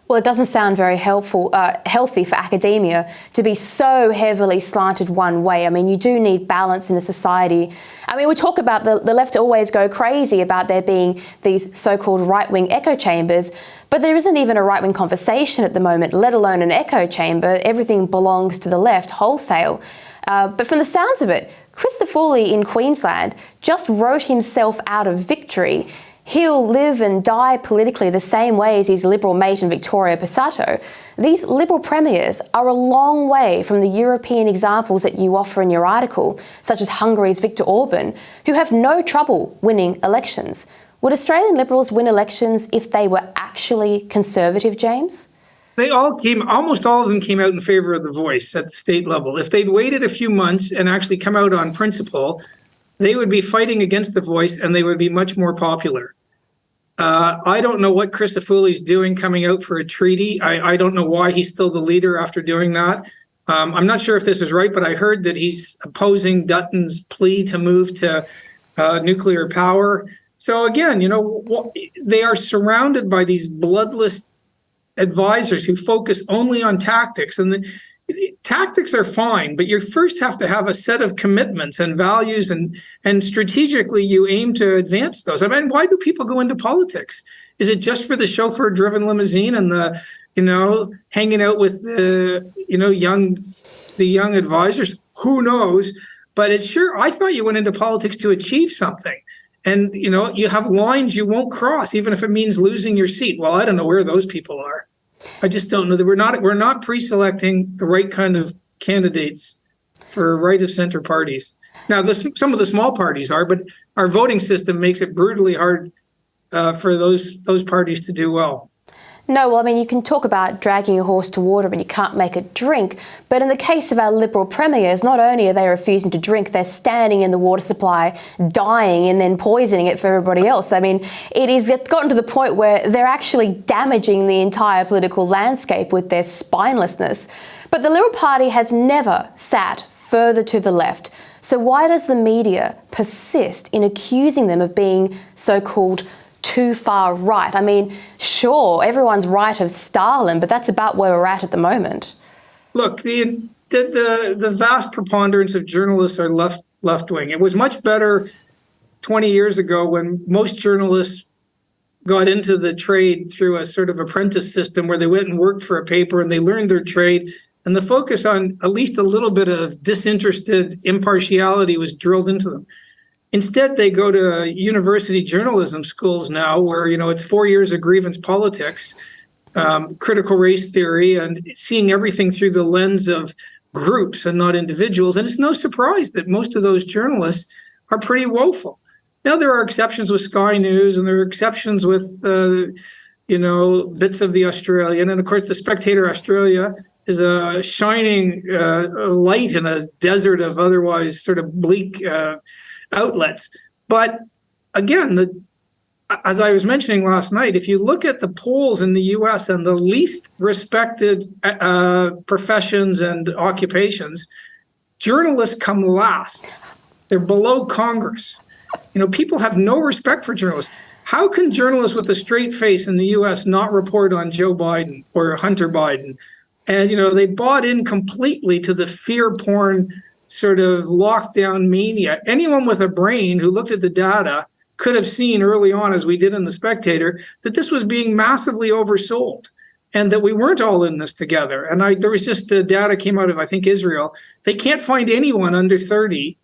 Well, it doesn't sound very healthy for academia to be so heavily slanted one way. I mean, you do need balance in a society. I mean, we talk about the left always go crazy about there being these so-called right-wing echo chambers, but there isn't even a right-wing conversation at the moment, let alone an echo chamber. Everything belongs to the left wholesale. But from the sounds of it, Christofouli in Queensland just wrote himself out of victory. He'll live and die politically the same way as his Liberal mate in Victoria, Passato. These Liberal premiers are a long way from the European examples that you offer in your article, such as Hungary's Viktor Orban, who have no trouble winning elections. Would Australian Liberals win elections if they were actually conservative, James? Almost all of them came out in favor of the voice at the state level. If they'd waited a few months and actually come out on principle, they would be fighting against the voice and they would be much more popular. I don't know what Christofouli's doing coming out for a treaty. I don't know why he's still the leader after doing that. I'm not sure if this is right, but I heard that he's opposing Dutton's plea to move to nuclear power. So again, they are surrounded by these bloodless advisors who focus only on tactics. And tactics are fine, but you first have to have a set of commitments and values, and strategically you aim to advance those. I mean, why do people go into politics? Is it just for the chauffeur-driven limousine and the, hanging out with the young advisors? Who knows? But it's sure. I thought you went into politics to achieve something, and you have lines you won't cross, even if it means losing your seat. Well, I don't know where those people are. I just don't know that we're not pre-selecting the right kind of candidates for right of center parties. Now, some of the small parties are, but our voting system makes it brutally hard for those parties to do well. No, well, I mean, you can talk about dragging a horse to water, but you can't make it drink. But in the case of our Liberal premiers, not only are they refusing to drink, they're standing in the water supply, dying, and then poisoning it for everybody else. I mean, it's gotten to the point where they're actually damaging the entire political landscape with their spinelessness. But the Liberal Party has never sat further to the left. So why does the media persist in accusing them of being so-called too far right? I mean, sure, everyone's right of Stalin, but that's about where we're at the moment. Look, the vast preponderance of journalists are left-wing. It was much better 20 years ago when most journalists got into the trade through a sort of apprentice system where they went and worked for a paper and they learned their trade, and the focus on at least a little bit of disinterested impartiality was drilled into them. Instead, they go to university journalism schools now where, it's 4 years of grievance politics, critical race theory, and seeing everything through the lens of groups and not individuals. And it's no surprise that most of those journalists are pretty woeful. Now, there are exceptions with Sky News, and there are exceptions with, bits of the Australian. And of course, the Spectator Australia is a shining light in a desert of otherwise sort of bleak outlets. But again, as I was mentioning last night, if you look at the polls in the US and the least respected professions and occupations, journalists come last. They're below Congress. People have no respect for journalists. How can journalists with a straight face in the US not report on Joe Biden or Hunter Biden? And, they bought in completely to the fear porn sort of lockdown mania. Anyone with a brain who looked at the data could have seen early on, as we did in The Spectator, that this was being massively oversold and that we weren't all in this together. And there was just data came out of, I think, Israel. They can't find anyone under 30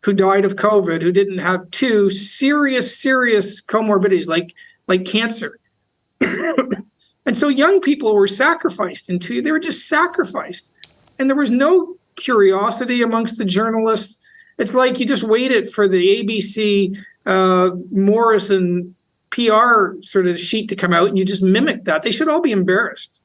who died of COVID who didn't have two serious comorbidities like cancer. And so young people were sacrificed they were just sacrificed. And there was no curiosity amongst the journalists. It's like you just waited for the ABC Morrison PR sort of sheet to come out and you just mimicked that. They should all be embarrassed.